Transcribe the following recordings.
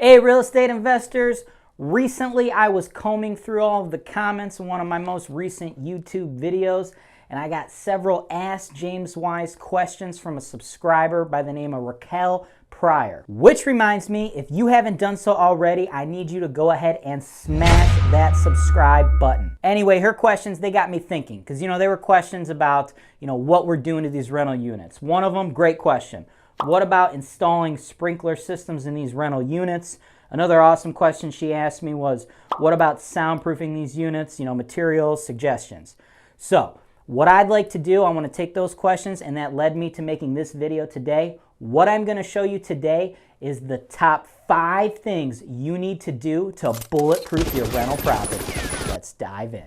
Hey, real estate investors. Recently, I was combing through all of the comments in one of my most recent YouTube videos, and I got several Ask James Wise questions from a subscriber by the name of Raquel Pryor. Which reminds me, if you haven't done so already, I need you to go ahead and smash that subscribe button. Anyway, her questions, they got me thinking, because they were questions about what we're doing to these rental units. One of them, great question. What about installing sprinkler systems in these rental units? Another awesome question she asked me was, what about soundproofing these units? Materials, suggestions. So, what I'd like to do, I want to take those questions, and that led me to making this video today. What I'm going to show you today is the top 5 things you need to do to bulletproof your rental property. Let's dive in.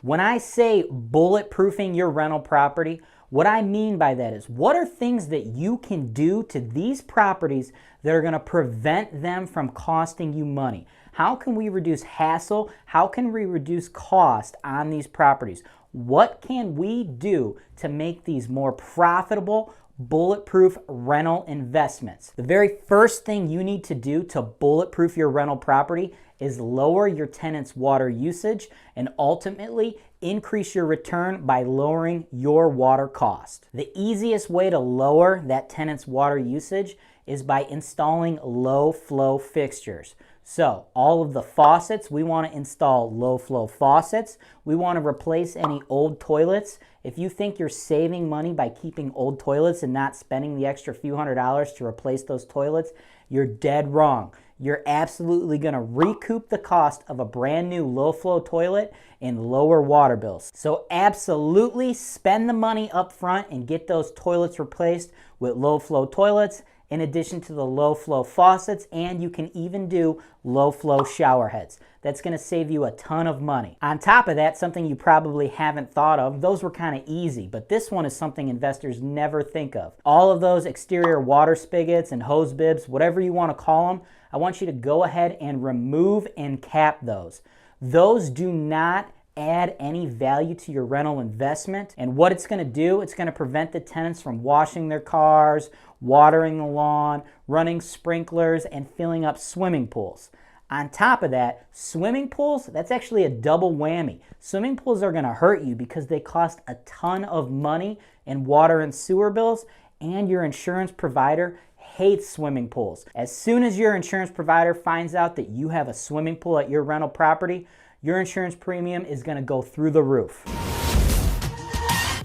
When I say bulletproofing your rental property, what I mean by that is, what are things that you can do to these properties that are going to prevent them from costing you money? How can we reduce hassle? How can we reduce cost on these properties? What can we do to make these more profitable, bulletproof rental investments? The very first thing you need to do to bulletproof your rental property is lower your tenant's water usage and ultimately increase your return by lowering your water cost. The easiest way to lower that tenant's water usage is by installing low flow fixtures. So all of the faucets, we want to install low flow faucets. We want to replace any old toilets. If you think you're saving money by keeping old toilets and not spending the extra few $100s to replace those toilets, you're dead wrong. You're absolutely going to recoup the cost of a brand new low flow toilet and lower water bills. So absolutely spend the money up front and get those toilets replaced with low flow toilets in addition to the low flow faucets, and you can even do low flow shower heads. That's going to save you a ton of money. On top of that, something you probably haven't thought of, those were kind of easy, but this one is something investors never think of. All of those exterior water spigots and hose bibs, whatever you want to call them, I want you to go ahead and remove and cap those. Those do not add any value to your rental investment, and what it's going to do, it's going to prevent the tenants from washing their cars, watering the lawn, running sprinklers, and filling up swimming pools. On top of that, swimming pools, that's actually a double whammy. Swimming pools are going to hurt you because they cost a ton of money in water and sewer bills, and your insurance provider hates swimming pools. As soon as your insurance provider finds out that you have a swimming pool at your rental property, your insurance premium is going to go through the roof.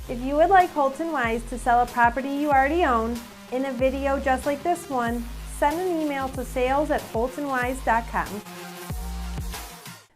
If you would like Holton Wise to sell a property you already own in a video just like this one, send an email to sales@holtonwise.com.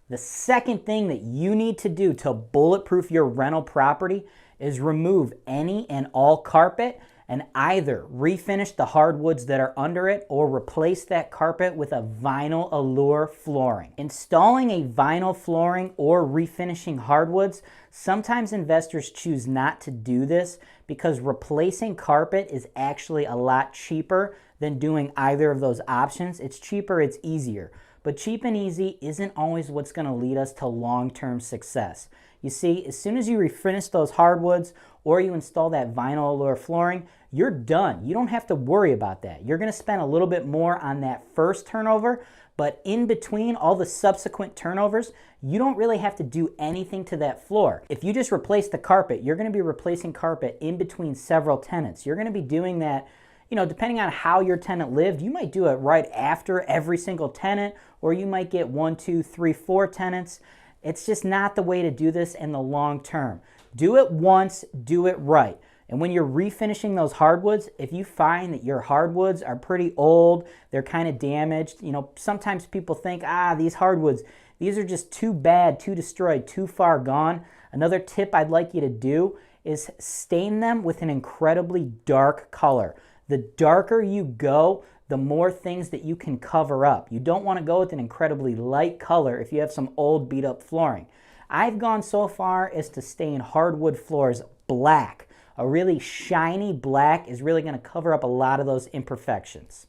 The second thing that you need to do to bulletproof your rental property is remove any and all carpet and either refinish the hardwoods that are under it or replace that carpet with a vinyl allure flooring. Installing a vinyl flooring or refinishing hardwoods, sometimes investors choose not to do this because replacing carpet is actually a lot cheaper than doing either of those options. It's cheaper, it's easier. But cheap and easy isn't always what's going to lead us to long-term success. You see, as soon as you refinish those hardwoods or you install that vinyl allure flooring, you're done. You don't have to worry about that. You're going to spend a little bit more on that first turnover, but in between all the subsequent turnovers, you don't really have to do anything to that floor. If you just replace the carpet, you're going to be replacing carpet in between several tenants. You're going to be doing that, depending on how your tenant lived, you might do it right after every single tenant, or you might get 1, 2, 3, 4 tenants. It's just not the way to do this in the long term. Do it once, do it right. And when you're refinishing those hardwoods, if you find that your hardwoods are pretty old, they're kind of damaged, sometimes people think, these hardwoods, these are just too bad, too destroyed, too far gone. Another tip I'd like you to do is stain them with an incredibly dark color. The darker you go, the more things that you can cover up. You don't want to go with an incredibly light color if you have some old beat up flooring. I've gone so far as to stain hardwood floors black. A really shiny black is really going to cover up a lot of those imperfections.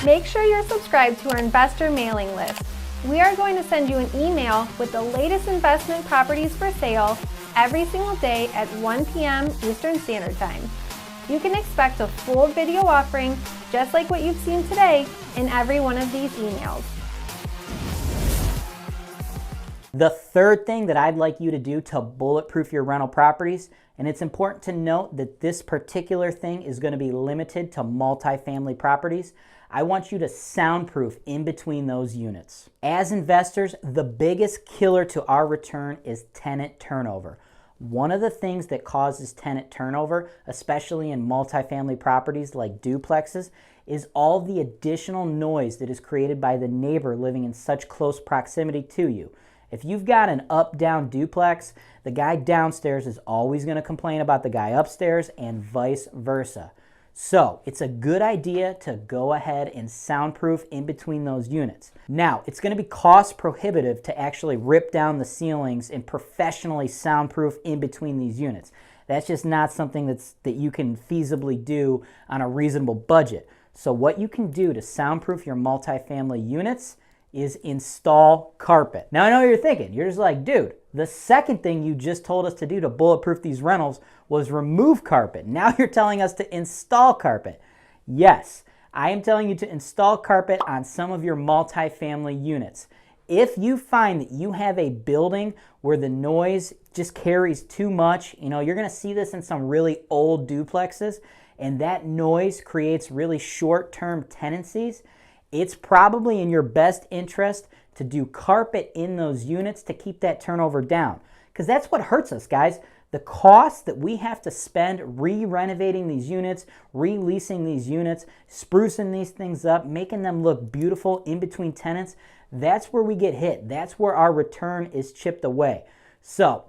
Make sure you're subscribed to our investor mailing list. We are going to send you an email with the latest investment properties for sale every single day at 1 p.m. Eastern Standard Time. You can expect a full video offering just like what you've seen today in every one of these emails. The third thing that I'd like you to do to bulletproof your rental properties, and it's important to note that this particular thing is going to be limited to multifamily properties, I want you to soundproof in between those units. As investors, the biggest killer to our return is tenant turnover. One of the things that causes tenant turnover, especially in multifamily properties like duplexes, is all the additional noise that is created by the neighbor living in such close proximity to you. If you've got an up-down duplex, the guy downstairs is always going to complain about the guy upstairs and vice versa. So it's a good idea to go ahead and soundproof in between those units. Now, it's going to be cost prohibitive to actually rip down the ceilings and professionally soundproof in between these units. That's just not something that you can feasibly do on a reasonable budget. So what you can do to soundproof your multifamily units is install carpet. Now I know what you're thinking. You're just like, dude, the second thing you just told us to do to bulletproof these rentals was remove carpet. Now you're telling us to install carpet. Yes, I am telling you to install carpet on some of your multifamily units. If you find that you have a building where the noise just carries too much, you're gonna see this in some really old duplexes, and that noise creates really short-term tenancies, it's probably in your best interest to do carpet in those units to keep that turnover down. Because that's what hurts us, guys. The cost that we have to spend re-renovating these units, re-leasing these units, sprucing these things up, making them look beautiful in between tenants, that's where we get hit. That's where our return is chipped away. So,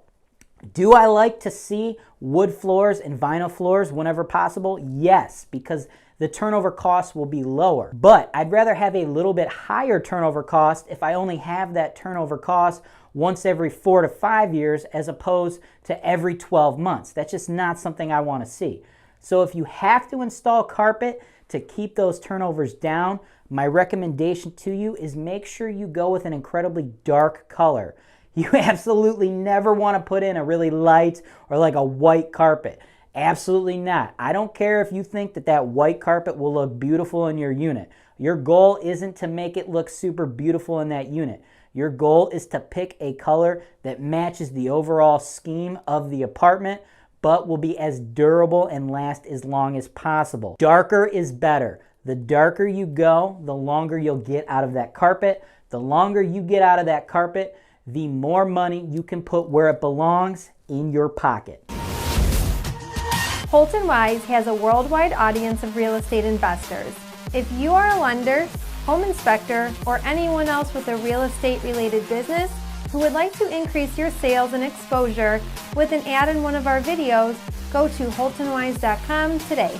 do I like to see wood floors and vinyl floors whenever possible? Yes, because the turnover costs will be lower. But I'd rather have a little bit higher turnover cost if I only have that turnover cost once every 4 to 5 years as opposed to every 12 months. That's just not something I want to see. So if you have to install carpet to keep those turnovers down, my recommendation to you is make sure you go with an incredibly dark color. You absolutely never want to put in a really light or like a white carpet. Absolutely not. I don't care if you think that white carpet will look beautiful in your unit. Your goal isn't to make it look super beautiful in that unit. Your goal is to pick a color that matches the overall scheme of the apartment, but will be as durable and last as long as possible. Darker is better. The darker you go, the longer you'll get out of that carpet. The longer you get out of that carpet, the more money you can put where it belongs, in your pocket. Holton Wise has a worldwide audience of real estate investors. If you are a lender, home inspector, or anyone else with a real estate related business who would like to increase your sales and exposure with an ad in one of our videos, go to holtonwise.com today.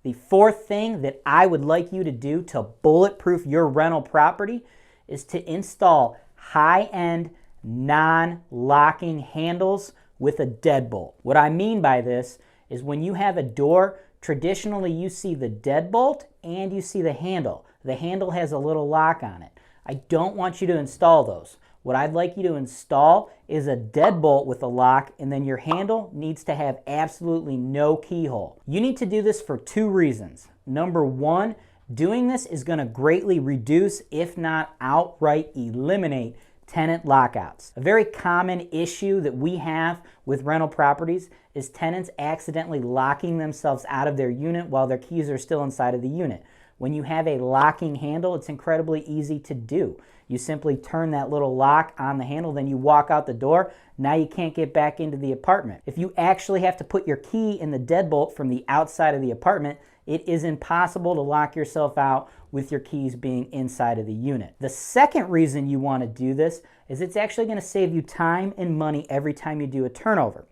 The fourth thing that I would like you to do to bulletproof your rental property is to install high-end non-locking handles with a deadbolt. What I mean by this is when you have a door, traditionally you see the deadbolt and you see the handle. The handle has a little lock on it. I don't want you to install those. What I'd like you to install is a deadbolt with a lock, and then your handle needs to have absolutely no keyhole. You need to do this for two reasons. Number one, doing this is going to greatly reduce, if not outright eliminate, tenant lockouts. A very common issue that we have with rental properties is tenants accidentally locking themselves out of their unit while their keys are still inside of the unit. When you have a locking handle, it's incredibly easy to do. You simply turn that little lock on the handle, then you walk out the door. Now you can't get back into the apartment. If you actually have to put your key in the deadbolt from the outside of the apartment, it is impossible to lock yourself out with your keys being inside of the unit. The second reason you want to do this is it's actually going to save you time and money every time you do a turnover.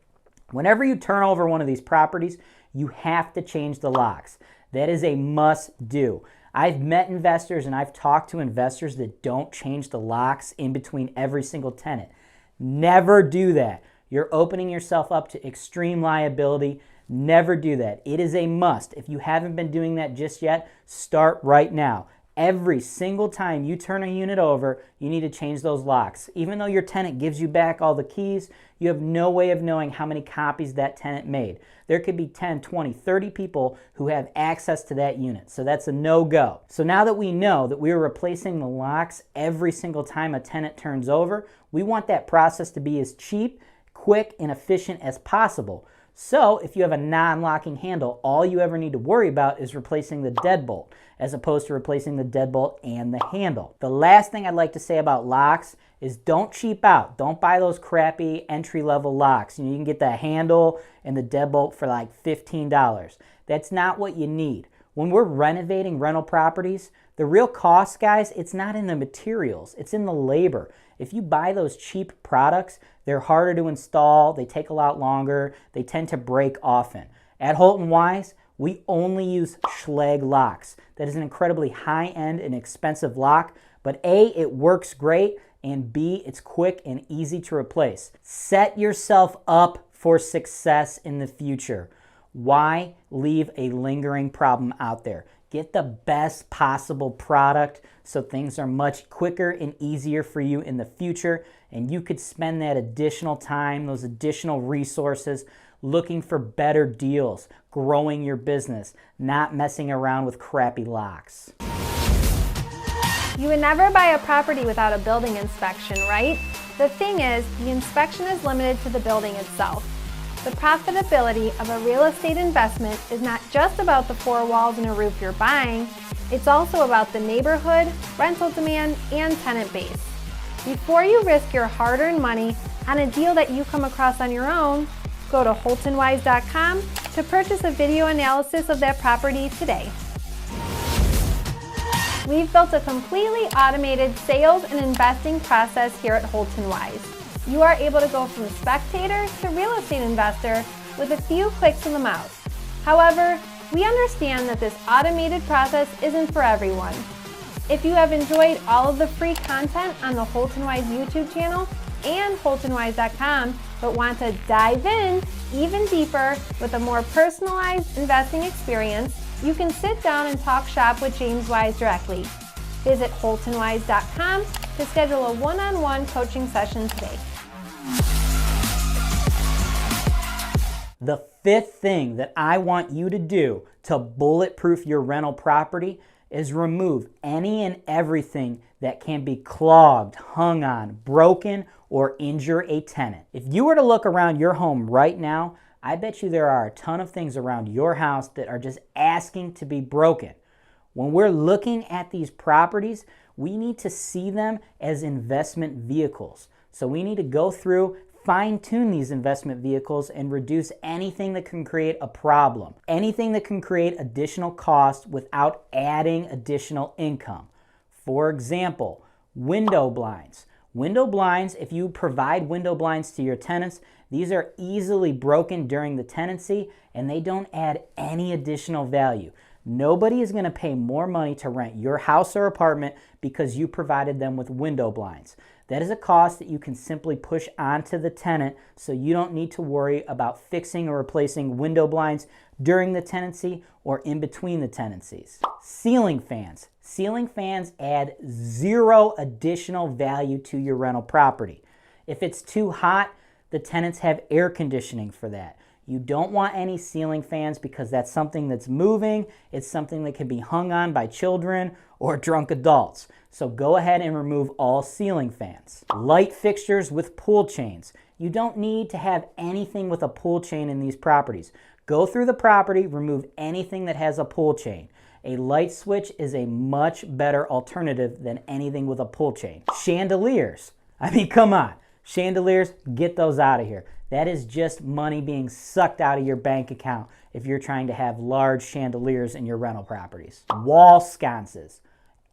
Whenever you turn over one of these properties, you have to change the locks. That is a must do. I've met investors and I've talked to investors that don't change the locks in between every single tenant. Never do that. You're opening yourself up to extreme liability. Never do that. It is a must. If you haven't been doing that just yet, start right now. Every single time you turn a unit over, you need to change those locks. Even though your tenant gives you back all the keys, you have no way of knowing how many copies that tenant made. There could be 10, 20, 30 people who have access to that unit, so that's a no-go. So now that we know that we are replacing the locks every single time a tenant turns over, we want that process to be as cheap, quick, and efficient as possible. So if you have a non-locking handle, all you ever need to worry about is replacing the deadbolt, as opposed to replacing the deadbolt and the handle. The last thing I'd like to say about locks is don't cheap out. Don't buy those crappy entry-level locks. You can get the handle and the deadbolt for like $15. That's not what you need. When we're renovating rental properties, the real cost, guys, it's not in the materials, it's in the labor. If you buy those cheap products, they're harder to install, they take a lot longer, they tend to break often. At Holton Wise, we only use Schlage locks. That is an incredibly high-end and expensive lock, but A, it works great, and B, it's quick and easy to replace. Set yourself up for success in the future. Why leave a lingering problem out there? Get the best possible product so things are much quicker and easier for you in the future, and you could spend that additional time, those additional resources, looking for better deals, growing your business, not messing around with crappy locks. You would never buy a property without a building inspection, right? The thing is, the inspection is limited to the building itself. The profitability of a real estate investment is not just about the four walls and a roof you're buying, it's also about the neighborhood, rental demand, and tenant base. Before you risk your hard-earned money on a deal that you come across on your own, go to holtonwise.com to purchase a video analysis of that property today. We've built a completely automated sales and investing process here at Holton Wise. You are able to go from spectator to real estate investor with a few clicks of the mouse. However, we understand that this automated process isn't for everyone. If you have enjoyed all of the free content on the Holton Wise YouTube channel and holtonwise.com, but want to dive in even deeper with a more personalized investing experience, you can sit down and talk shop with James Wise directly. Visit holtonwise.com to schedule a one-on-one coaching session today. The fifth thing that I want you to do to bulletproof your rental property is remove any and everything that can be clogged, hung on, broken, or injure a tenant. If you were to look around your home right now, I bet you there are a ton of things around your house that are just asking to be broken. When we're looking at these properties, we need to see them as investment vehicles. So we need to go through, fine-tune these investment vehicles and reduce anything that can create a problem, anything that can create additional cost without adding additional income. For example, window blinds. Window blinds, if you provide window blinds to your tenants, these are easily broken during the tenancy and they don't add any additional value. Nobody is going to pay more money to rent your house or apartment because you provided them with window blinds. That is a cost that you can simply push onto the tenant, so you don't need to worry about fixing or replacing window blinds during the tenancy or in between the tenancies. Ceiling fans. Ceiling fans add zero additional value to your rental property. If it's too hot, the tenants have air conditioning for that. You don't want any ceiling fans because that's something that's moving. It's something that can be hung on by children or drunk adults. So go ahead and remove all ceiling fans. Light fixtures with pull chains. You don't need to have anything with a pull chain in these properties. Go through the property, remove anything that has a pull chain. A light switch is a much better alternative than anything with a pull chain. Chandeliers. I mean, come on. Chandeliers, get those out of here. That is just money being sucked out of your bank account if you're trying to have large chandeliers in your rental properties. Wall sconces.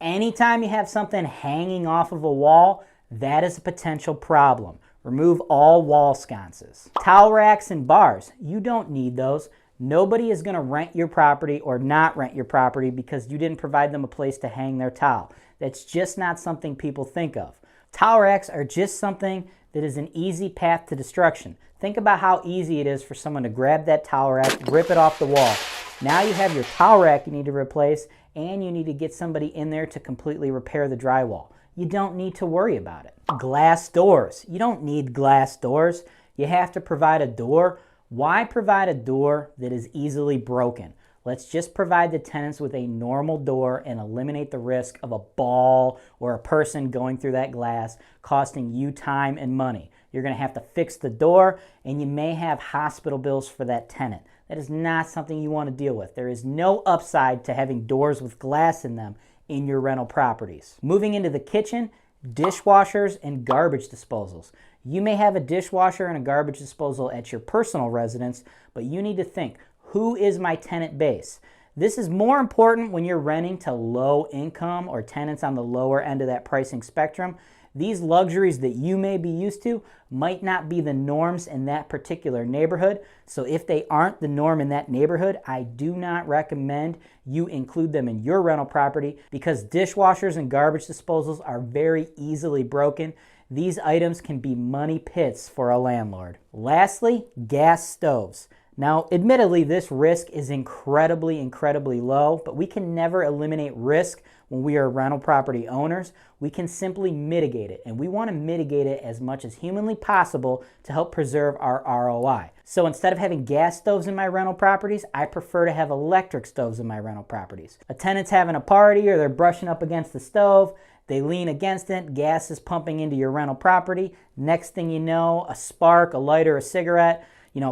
Anytime you have something hanging off of a wall, that is a potential problem. Remove all wall sconces. Towel racks and bars. You don't need those. Nobody is going to rent your property or not rent your property because you didn't provide them a place to hang their towel. That's just not something people think of. Towel racks are just something that is an easy path to destruction. Think about how easy it is for someone to grab that towel rack, rip it off the wall. Now you have your towel rack you need to replace, and you need to get somebody in there to completely repair the drywall. You don't need to worry about it. Glass doors. You don't need glass doors. You have to provide a door. Why provide a door that is easily broken? Let's just provide the tenants with a normal door and eliminate the risk of a ball or a person going through that glass, costing you time and money. You're going to have to fix the door, and you may have hospital bills for that tenant. That is not something you want to deal with. There is no upside to having doors with glass in them in your rental properties. Moving into the kitchen, dishwashers and garbage disposals. You may have a dishwasher and a garbage disposal at your personal residence, but you need to think, who is my tenant base? This is more important when you're renting to low income or tenants on the lower end of that pricing spectrum. These luxuries that you may be used to might not be the norms in that particular neighborhood. So if they aren't the norm in that neighborhood, I do not recommend you include them in your rental property because dishwashers and garbage disposals are very easily broken. These items can be money pits for a landlord. Lastly, gas stoves. Now, admittedly, this risk is incredibly low, but we can never eliminate risk when we are rental property owners. We can simply mitigate it, and we want to mitigate it as much as humanly possible to help preserve our ROI. So instead of having gas stoves in my rental properties, I prefer to have electric stoves in my rental properties. A tenant's having a party or they're brushing up against the stove, they lean against it, gas is pumping into your rental property. Next thing you know, a spark, a lighter, a cigarette,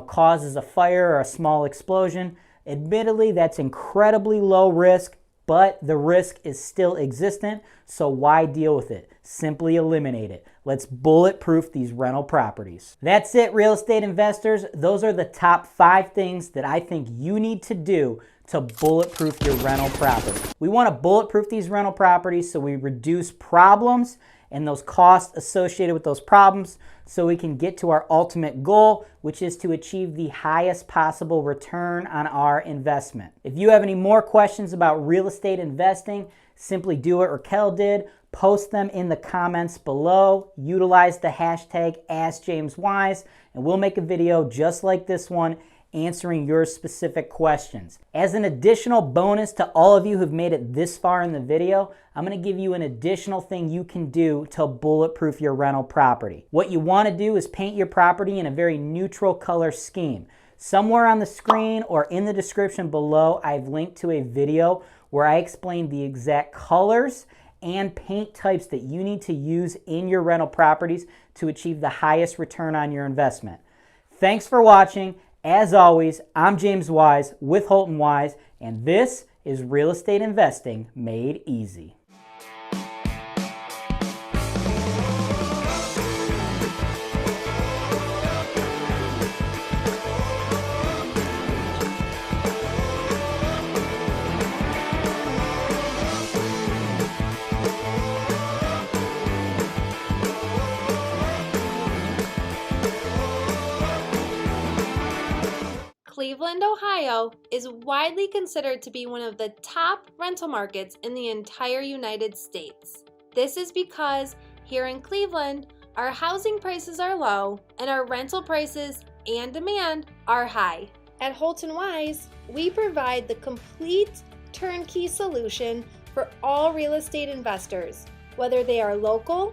causes a fire or a small explosion. Admittedly, that's incredibly low risk, but the risk is still existent, so why deal with it? Simply eliminate it. Let's bulletproof these rental properties. That's it, real estate investors. Those are the top 5 things that I think you need to do to bulletproof your rental property. We want to bulletproof these rental properties so we reduce problems and those costs associated with those problems so we can get to our ultimate goal, which is to achieve the highest possible return on our investment. If you have any more questions about real estate investing, simply do what Raquel did. Post them in the comments below. Utilize the hashtag AskJamesWise, and we'll make a video just like this one answering your specific questions. As an additional bonus to all of you who've made it this far in the video, I'm going to give you an additional thing you can do to bulletproof your rental property. What you want to do is paint your property in a very neutral color scheme. Somewhere on the screen or in the description below, I've linked to a video where I explain the exact colors and paint types that you need to use in your rental properties to achieve the highest return on your investment. Thanks for watching. As always, I'm James Wise with Holton Wise, and this is Real Estate Investing Made Easy. Cleveland, Ohio is widely considered to be one of the top rental markets in the entire United States. This is because here in Cleveland, our housing prices are low and our rental prices and demand are high. At Holton Wise, we provide the complete turnkey solution for all real estate investors, whether they are local,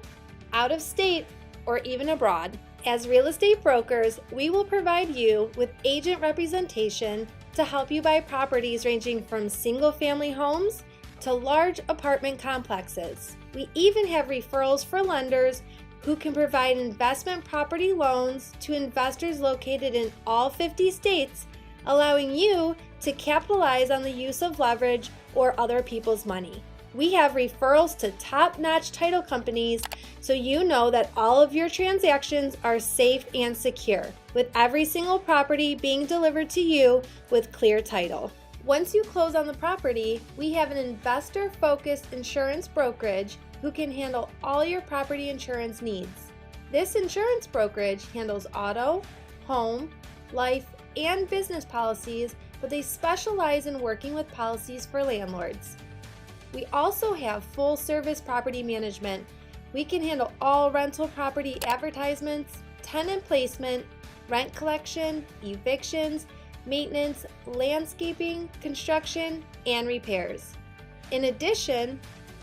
out of state, or even abroad. As real estate brokers, we will provide you with agent representation to help you buy properties ranging from single-family homes to large apartment complexes. We even have referrals for lenders who can provide investment property loans to investors located in all 50 states, allowing you to capitalize on the use of leverage or other people's money. We have referrals to top-notch title companies so you know that all of your transactions are safe and secure, with every single property being delivered to you with clear title. Once you close on the property, we have an investor-focused insurance brokerage who can handle all your property insurance needs. This insurance brokerage handles auto, home, life, and business policies but they specialize in working with policies for landlords. We also have full-service property management. We can handle all rental property advertisements, tenant placement, rent collection, evictions, maintenance, landscaping, construction, and repairs. In addition,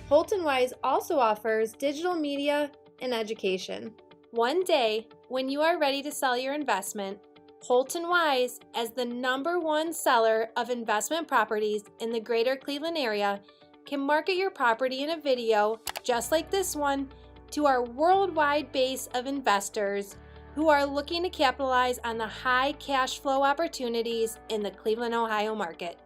Holton Wise also offers digital media and education. One day, when you are ready to sell your investment, Holton Wise, as the #1 seller of investment properties in the greater Cleveland area, can market your property in a video just like this one to our worldwide base of investors who are looking to capitalize on the high cash flow opportunities in the Cleveland, Ohio market.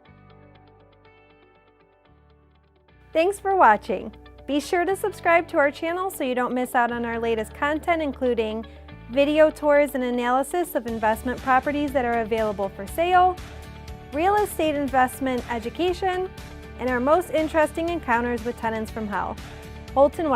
Thanks for watching. Be sure to subscribe to our channel so you don't miss out on our latest content, including video tours and analysis of investment properties that are available for sale, real estate investment education, and our most interesting encounters with tenants from hell. Holton